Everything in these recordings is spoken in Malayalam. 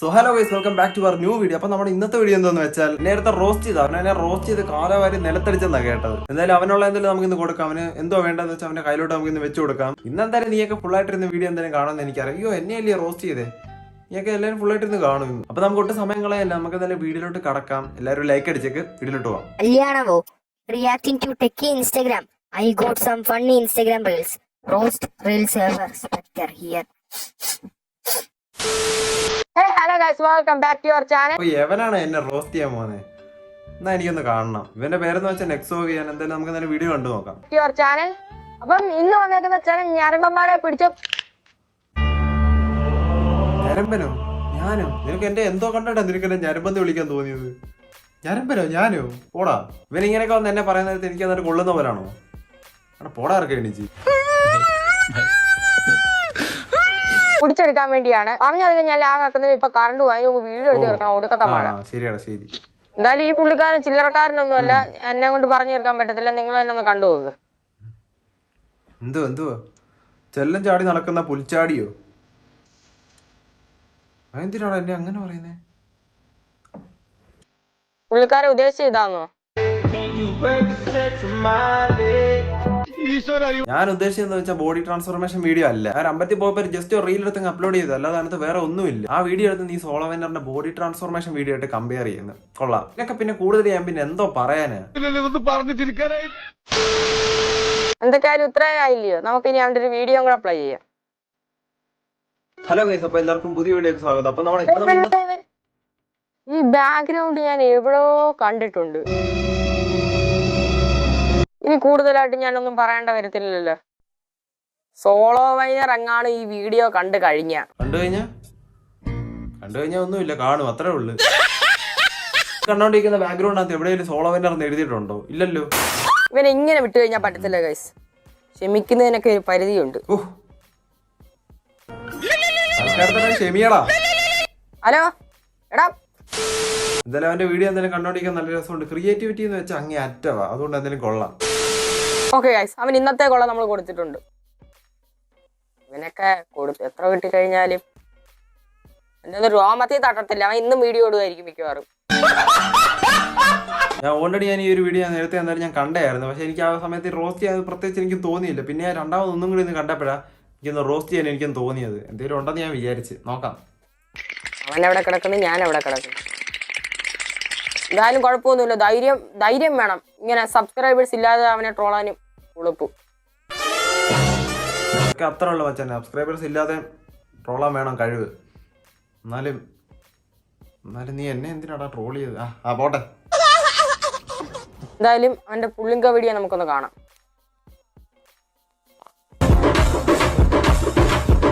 So hello guys, welcome back to our new video. അപ്പൊ നമ്മുടെ ഇന്നത്തെ വീഡിയോ എന്താണെന്ന് വെച്ചാൽ നേരത്തെ റോസ്റ്റ് ചെയ്ത് അവനെ റോസ്റ്റ് ചെയ്ത് കാലവാരി നിലത്തടിച്ചെന്നാണ് കേട്ടത്. എന്തായാലും അവനുള്ള എന്തെങ്കിലും നമുക്ക് ഇന്ന് കൊടുക്കാം. അവന് എന്തോ വേണ്ടതെന്ന് വെച്ചാൽ അവന്റെ കയ്യിലോട്ട് നമുക്ക് ഇന്ന് വെച്ച് കൊടുക്കാം. ഇന്നെന്തായാലും നീയൊക്കെ ഫുൾ ആയിട്ടിരുന്ന വീഡിയോ എന്തായാലും കാണുമെന്ന് എനിക്കറിയാം. അയ്യോ, എന്നെയല്ലേ റോസ്റ്റ് ചെയ്തേ, നീയൊക്കെ എല്ലാവരും ഫുൾ ആയിട്ടിരുന്ന് കാണും. അപ്പൊ നമുക്ക് ഒട്ടും സമയം കളയല്ല, നമുക്ക് എന്തായാലും വീഡിയോയിലോട്ട് കടക്കാം. എല്ലാവരും ലൈക്ക് അടിച്ചേക്ക് വീഡിയോയിലോട്ട് പോവാം. കല്യാണമോ? Reacting to techie Instagram. I got some funny Instagram reels. Roast reels ever specter here. Hey, hello guys, welcome back to your channel. അപ്പൊ എവനാണ് എന്നെ റോസ്റ്റ് ചെയ്യാൻ പോകുന്നത്? എന്നാ എനിക്കൊന്ന് കാണണം. ഇവന്റെ പേരെന്ന് വെച്ചാൽ നെക്സോവിയാൻ. എന്തായാലും നമുക്ക് തന്നെ വീഡിയോ കണ്ടു നോക്കാം. Your channel. അപ്പം ഇന്ന് വന്നേക്കുന്ന ചാനൽ ഞരമ്പന്മാരെ പിടിച്ച ഞരമ്പനോ? ഞാനോ? നിനക്ക് എന്റെ എന്തോ കണ്ടിട്ടാ നിനക്ക് എന്നെ ഞരമ്പന്ത് വിളിക്കാൻ തോന്നിയത്? ഞരമ്പനോ? ഞാനോ? പോടാ. ഇവൻ ഇങ്ങനെയൊക്കെ വന്ന് എന്നെ പറയുന്ന നേരത്തെ എനിക്ക് അന്നേരം കൊള്ളുന്ന പോലാണോ? അവിടെ പോടാ ഇറക്കി എണീച്ച്. പിടിച്ചെടുക്കാൻ വേണ്ടിയാണ് പറഞ്ഞത്. ഞാൻ ആക്കുന്നത് ഇപ്പൊ കറണ്ട് പോയി വീഡിയോ എടുത്ത് തീർക്കണം. ഒടുക്കത്തെ മഴ. ശരിയാണ്, ശരി. എന്തായാലും ഈ പുള്ളിക്കാരൻ ചില്ലറക്കാരനൊന്നും അല്ല, എന്നെ കൊണ്ട് പറഞ്ഞു തീർക്കാൻ പറ്റത്തില്ല. നിങ്ങൾ തന്നെ ഒന്ന് കണ്ടുപോകുക. എന്തുവാ ചെല്ലം ചാടി നടക്കുന്ന പുൽച്ചാടിയോ? എന്തിനാണ് എന്നെ അങ്ങനെ പറയുന്നേ? പുള്ളിക്കാരെ ഉദ്ദേശിച്ച ഇതാന്നോ? ഞാൻ ഉദ്ദേശിച്ചെന്ന് വെച്ചാൽ ബോഡി ട്രാൻസ്ഫോർമേഷൻ വീഡിയോ അല്ല. ഞാൻ അമ്പത്തി പോയപ്പോ ജസ്റ്റ് ഒരു റീൽ എടുത്ത് അപ്ലോഡ് ചെയ്തു, അല്ലാതെ അതിനകത്ത് വേറെ ഒന്നുമില്ല. ആ വീഡിയോ എടുത്ത് നീ സോളോവെന്നറിന്റെ ബോഡി ട്രാൻസ്ഫോർമേഷൻ വീഡിയോ ആയിട്ട് കമ്പയർ ചെയ്യുന്നത് കൊള്ളാം. ഇതൊക്കെ പിന്നെ കൂടുതൽ ഞാൻ പിന്നെ എന്തോ പറയാനാ? എന്തൊക്കെയായാലും ഇത്രയായില്ലയോ, നമുക്ക് ഇനി അവന്റെ ഒരു വീഡിയോ കൂടെ അപ്ലൈ ചെയ്യാം. ഹലോ ഗൈസ്, അപ്പൊ എല്ലാവർക്കും പുതിയ വീഡിയോക്ക് സ്വാഗതം. അപ്പൊ ഈ ബാക്ക്ഗ്രൗണ്ട് ഞാൻ എവിടെയോ കണ്ടിട്ടുണ്ട്. ഇനി കൂടുതലായിട്ട് ഞാനൊന്നും പറയേണ്ട വരത്തില്ലല്ലോ. സോളോ വൈനർ എങ്ങാണ് ഈ വീഡിയോ കണ്ടു കഴിഞ്ഞാ ഒന്നുമില്ല, കാണും, അത്രേ ഉള്ളു. കണ്ടോണ്ടിരിക്കുന്ന ബാക്ക്ഗ്രൗണ്ടിനകത്ത് എവിടെയെങ്കിലും സോളോ വിന്നർ എന്ന് എഴുതിയിട്ടുണ്ടോ? ഇല്ലല്ലോ. ഇവനെ ഇങ്ങനെ വിട്ടു കഴിഞ്ഞാൽ പറ്റത്തില്ല ഗൈസ്. ക്ഷമിക്കുന്നതിനൊക്കെ ഒരു പരിധിയുണ്ട്. ക്ഷമിയടാ. ഹലോ എടാ, എന്തായാലും അവന്റെ വീഡിയോ എന്തായാലും കണ്ടോണ്ടിരിക്കാൻ നല്ല രസമുണ്ട്. ക്രിയേറ്റിവിറ്റി എന്ന് വെച്ചാൽ അങ്ങേ അറ്റവാ, അതുകൊണ്ട് എന്തായാലും കൊള്ളാം. ഓക്കെ ഗൈസ്, അവൻ ഇന്നത്തെ കൊള്ള നമ്മൾ കൊടുത്തിട്ടുണ്ട്. ഇവനൊക്കെ കൊടുത്ത് എത്ര കിട്ടിക്കഴിഞ്ഞാലും എന്റെ രോമത്തിൽ തട്ടത്തില്ല. അവൻ ഇന്നും വീഡിയോ ഇടുമായിരിക്കും മിക്കവാറും. ഞാൻ ഓൾറെഡി ഈ ഒരു വീഡിയോ നേരത്തെ എന്തായാലും ഞാൻ കണ്ടായിരുന്നു. പക്ഷെ എനിക്ക് ആ സമയത്ത് റോസ്റ്റ് ചെയ്യാൻ പ്രത്യേകിച്ച് എനിക്ക് തോന്നിയില്ല. പിന്നെ ഞാൻ രണ്ടാമത് ഒന്നും കൂടി കണ്ടപ്പോഴാണ് എനിക്കൊന്ന് റോസ്റ്റ് ചെയ്യാൻ എനിക്കും തോന്നിയത്. എന്തെങ്കിലും ഉണ്ടെന്ന് ഞാൻ വിചാരിച്ച് നോക്കാം. അവൻ എവിടെ കിടക്കുന്നു, ഞാൻ എവിടെ കിടക്കുന്നു. എന്തായാലും കുഴപ്പമൊന്നുമില്ല. ധൈര്യം വേണം. ഇങ്ങനെ സബ്സ്ക്രൈബേഴ്സ് ഇല്ലാതെ അവനെ ട്രോളാനും ഉളുപ്പു. അത്ര ഉള്ള മച്ചാൻ, സബ്സ്ക്രൈബേഴ്സ് ഇല്ലാതെ ട്രോളാൻ വേണം കഴിവ്. എന്നാലും നീ എന്നെ എന്തിനാടാ ട്രോൾ ചെയ്ത്? പോട്ടെ. എന്തായാലും അവന്റെ പുള്ളിങ്ക വീഡിയോ നമുക്കൊന്ന് കാണാം.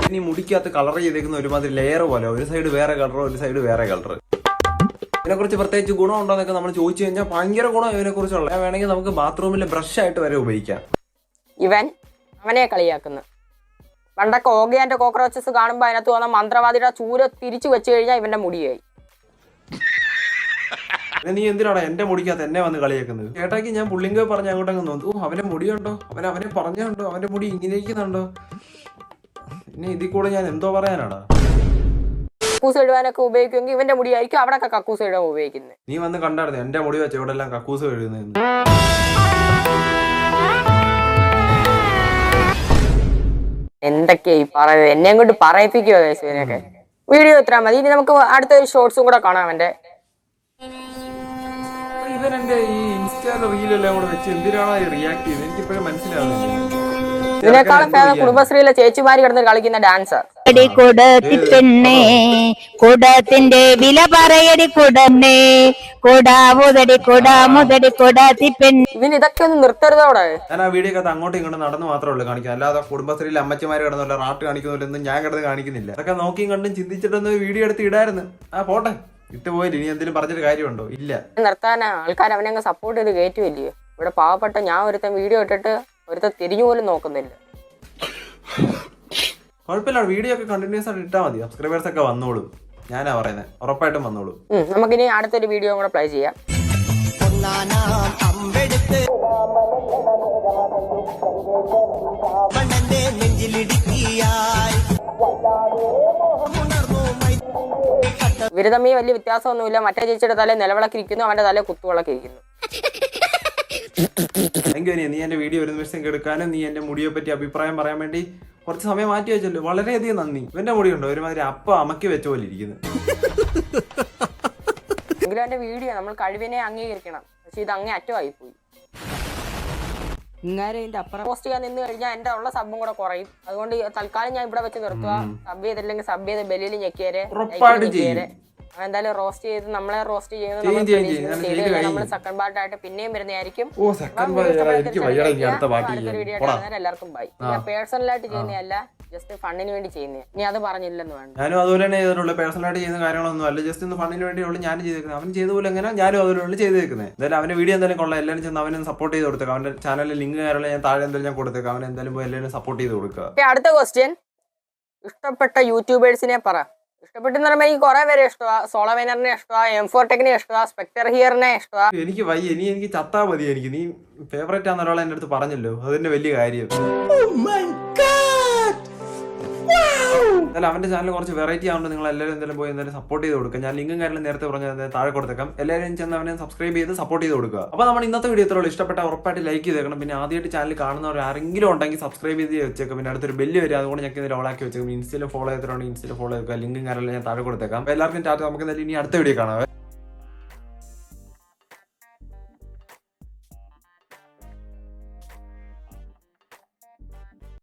ഇനി മുടിക്കകത്ത് കളർ ചെയ്തേക്കുന്ന ഒരുമാതിരി ലെയർ പോലെ, ഒരു സൈഡ് വേറെ കളർ, ഒരു സൈഡ് വേറെ കളർ. ഇതിനെക്കുറിച്ച് പ്രത്യേകിച്ച് ഗുണമുണ്ടോ എന്നൊക്കെ നമ്മൾ ചോദിച്ചു കഴിഞ്ഞാൽ ഭയങ്കര ഗുണം ഇതിനെ കുറിച്ചുള്ള. വേണമെങ്കിൽ നമുക്ക് ബാത്റൂമിലെ ബ്രഷ് ആയിട്ട് വരെ ഉപയോഗിക്കാം. ഇവൻ അവനെ കളിയാക്കുന്നു. പണ്ടൊക്കെ ഓഗിയാന്റെ കോക്രോച്ചസ് കാണുമ്പോൾ അതിനകത്ത് വന്ന മന്ത്രവാദിയുടെ ചൂര തിരിച്ചു വെച്ച് കഴിഞ്ഞാൽ ഇവന്റെ മുടിയായി. നീ എന്തിനാണ് എന്റെ മുടിക്കകത്ത് എന്നെ വന്ന് കളിയാക്കുന്നത്? ചേട്ടാക്കി ഞാൻ പുള്ളിങ്ക പറഞ്ഞ അങ്ങോട്ടങ്ങ് തോന്നുന്നു. അവന്റെ മുടിയുണ്ടോ, അവനെ പറഞ്ഞുണ്ടോ, അവന്റെ മുടി ഇങ്ങനെ ഇരിക്കുന്നുണ്ടോ? പിന്നെ ഇതിൽ കൂടെ ഞാൻ എന്തോ പറയാനാടാ? കക്കൂസ് എഴുതാനൊക്കെ ഉപയോഗിക്കുമെങ്കിൽ ഇവന്റെ മുടിയായിരിക്കും അവിടെയൊക്കെ കക്കൂസ് എഴുതാൻ ഉപയോഗിക്കുന്നത്. നീ വന്ന് കണ്ടായിരുന്നു എന്റെ മുടി വെച്ച് ഇവിടെ എല്ലാം കക്കൂസ് എഴുതുന്നത്? എന്തൊക്കെയായി പറയുന്നത്? എന്നെ കൊണ്ട് പറയിപ്പിക്കുവോ ഇവനൊക്കെ? വീഡിയോ ഇത്ര മതി. ഇനി നമുക്ക് അടുത്തൊരു ഷോർട്സും കൂടെ കാണാം അവന്റെ. ഇവനെന്റെ ഈ ഇൻസ്റ്റാ റീലെല്ലാം കൂടെ വെച്ച് എന്തിനാണ് റിയാക്ട് ചെയ്യുന്നത്? എനിക്കിപ്പോഴും മനസ്സിലാവുന്നില്ല. ഇതിനേക്കാളും കുടുംബശ്രീയിലെ ചേച്ചിമാര് കിടന്ന് കളിക്കുന്ന ഡാൻസ്. പെണ്ണേ കുടത്തിന്റെ വില പറയടി കുടന്നേ കൊടാമുതടി കൊടാമുതടി കൊടാത്തി പെണ്ണ്. ഇവന് ഇതൊക്കെ ഒന്ന് നിർത്തരുതോടെ. ഞാൻ ആ വീഡിയോ ഒക്കെ അങ്ങോട്ടും ഇങ്ങോട്ടും നടന്നു മാത്രമേ ഉള്ളൂ കാണിക്കാൻ. അല്ലാതെ കുടുംബശ്രീയിലെ അമ്മച്ചിമാര് കിടന്നല്ല റാട്ട് കാണിക്കുന്നില്ലെന്നും ഞാൻ കിടന്ന് കാണിക്കുന്നില്ല. അതൊക്കെ നോക്കിയും കണ്ടും ചിന്തിച്ചിട്ടൊന്ന് വീഡിയോ എടുത്ത് ഇടായിരുന്നു. പോട്ടെ, ഇട്ട് പോയിട്ട് ഇനി എന്തെങ്കിലും പറഞ്ഞിട്ട് കാര്യമുണ്ടോ? ഇല്ല. നിർത്താനാ ആൾക്കാർ അവനെ അങ്ങ് സപ്പോർട്ട് ചെയ്ത് കയറ്റുമല്ലയോ. ഇവിടെ പാവപ്പെട്ട ഞാൻ ഒരുത്തൻ വീഡിയോ ഇട്ടിട്ട് ഒരുത്തൻ തിരിഞ്ഞു പോലും നോക്കുന്നില്ല. കുഴപ്പമില്ല, വീഡിയോ ഒക്കെ കണ്ടിന്യൂസ് ആയിട്ട് ഇട്ടാൽ മതി. സബ്സ്ക്രൈബേഴ്സ് ഒക്കെ വന്നോളും. ഞാനാ പറയുന്നത്, ഉറപ്പായിട്ടും വന്നോളും. നമുക്കിനി അടുത്തൊരു വീഡിയോ കൂടെ പ്ലേ ചെയ്യാം. നെഞ്ചിലിടുക്കിയായി ഇവര് തമ്മിൽ വലിയ വ്യത്യാസമൊന്നുമില്ല. മറ്റേ ചേച്ചിയുടെ തല നിലവിളക്കി ഇരിക്കുന്നു, അവന്റെ തല കുത്തുവിളക്കി ഇരിക്കുന്നു. താങ്ക് യു അനിയ, നീ എന്റെ വീഡിയോ ഒരു നിമിഷം എടുക്കാനും നീ എന്റെ മുടിയെ പറ്റി അഭിപ്രായം പറയാൻ വേണ്ടി കുറച്ച് സമയം മാറ്റി വെച്ചല്ലോ. വളരെയധികം നന്ദി. ഇവന്റെ മുടി ഉണ്ടോ ഒരുമാതിരി അമ്മക്കി വെച്ച പോലെ ഇരിക്കുന്നു. എങ്കിലും എന്റെ വീഡിയോ നമ്മൾ കഴിവിനെ അംഗീകരിക്കണം. പക്ഷെ ഇത് അങ്ങേ അറ്റമായി പോയി. ഇങ്ങാരെ ഇതിന്റെ അപ്പുറം പോസ്റ്റ് ചെയ്യാൻ നിന്ന് കഴിഞ്ഞാൽ എന്റെ ഉള്ള സബും കൂടെ കുറയും. അതുകൊണ്ട് തൽക്കാലം ഞാൻ ഇവിടെ വെച്ച് നിർത്തുക. സബ് ചെയ്തില്ലെങ്കിൽ സബ് ചെയ്ത് ബെല്ലിൽ ഞെക്കിയേരെ. എന്തായാലും റോസ്റ്റ് ചെയ്ത് നമ്മളെ റോസ്റ്റ് ചെയ്യുന്നത് നമ്മൾ സെക്കൻഡ് പാർട്ടായിട്ട് പിന്നെയും വരുന്നതായിരിക്കും. എല്ലാവർക്കും ബൈ. ഞാൻ പേഴ്സണലായിട്ട് ചെയ്യുന്നതല്ല, ജസ്റ്റ് ഫണ്ണിന് വേണ്ടി ചെയ്യുന്നത്. നീ അത് പറഞ്ഞില്ലെന്ന് വേണ്ട. ഞാനും അതുപോലെ തന്നെ ചെയ്തിട്ടുള്ളൂ. പേഴ്സണലായിട്ട് ചെയ്യുന്ന കാര്യങ്ങളൊന്നും അല്ല, ജസ്റ്റ് ഒന്ന് ഫണ്ണിന് വേണ്ടിയുള്ള ഞാൻ ചെയ്തേക്കുന്നത്. അവൻ ചെയ്ത പോലെ എങ്ങനെ ഞാനും അതുപോലെ ചെയ്തേക്കുന്നത്. എന്തായാലും അവന്റെ വീഡിയോ എന്തായാലും കൊള്ളാം. എല്ലാവരും ചെന്ന് അവനെ സപ്പോർട്ട് ചെയ്ത് കൊടുത്തേക്കാം. അവന്റെ ചാനലിൽ ലിങ്ക് കാര്യമുള്ള ഞാൻ താഴെ എന്തായാലും ഞാൻ കൊടുത്തേക്കാം. അവൻ എന്തായാലും പോയി എല്ലാവരും സപ്പോർട്ട് ചെയ്ത് കൊടുക്കുക. അടുത്ത ക്വസ്റ്റ്യൻ, ഇഷ്ടപ്പെട്ട യൂട്യൂബേഴ്സിനെ പറ. ഇഷ്ടപ്പെട്ടെന്ന് പറയുമ്പോൾ എനിക്ക് കുറെ പേരെ ഇഷ്ടമാണ്. സോളോവെനറിനെ ഇഷ്ടമാണ്, M4Tech ഇഷ്ടമാണ്, സ്പെക്ടർ ഹിയറിനെ ഇഷ്ടമാണ്. എനിക്ക് വയ്യ, എനിക്ക് ചത്താ മതി. എനിക്ക് നീ ഫേവറേറ്റ് ആണെന്ന് ഒരാളെ എന്റെ അടുത്ത് പറഞ്ഞല്ലോ, അതിന്റെ വലിയ കാര്യം. അവന്റെ ചാനൽ കുറച്ച് വെറൈറ്റി ആവുമ്പോൾ നിങ്ങൾ എല്ലാവരും എന്തായാലും പോയി എന്തായാലും സപ്പോർട്ട് ചെയ്ത് കൊടുക്കുക. ഞാൻ ലിങ്കും കാര്യങ്ങളും നേരത്തെ പറഞ്ഞ താഴെ കൊടുത്തേക്കാം. എല്ലാവരും ചെന്ന് അവനെ സബ്സ്ക്രൈബ് ചെയ്ത് സപ്പോർട്ട് ചെയ്ത് കൊടുക്കുക. അപ്പോൾ നമ്മൾ ഇന്നത്തെ വീഡിയോ ഇത്രയുള്ളൂ. ഇഷ്ടപ്പെട്ട ഉറപ്പായിട്ട് ലൈക്ക് ചെയ്തേക്കണം. പിന്നെ ആദ്യമായിട്ട് ചാനൽ കാണുന്നവർ ആരെങ്കിലും ഉണ്ടെങ്കിൽ സബ്സ്ക്രൈബ് ചെയ്ത് വെച്ചേക്കും. പിന്നെ അടുത്തൊരു ബെല്ല് വരും, അതുകൊണ്ട് ഞങ്ങൾക്ക് ഇതിൽ ഓളാക്കി വെച്ചേക്കും. ഇൻസ്റ്റയിൽ ഫോളോ ചെയ്തിട്ടുണ്ടെങ്കിൽ ഇൻസ്റ്റയിൽ ഫോളോ ചെയ്തേക്കുക. ലിങ്കും കാര്യങ്ങളും ഞാൻ താഴെ കൊടുത്തേക്കാം. അപ്പോൾ എല്ലാവർക്കും ടാറ്റ. നമുക്ക് എന്തായാലും ഇനി അടുത്ത വീഡിയോ കാണാം.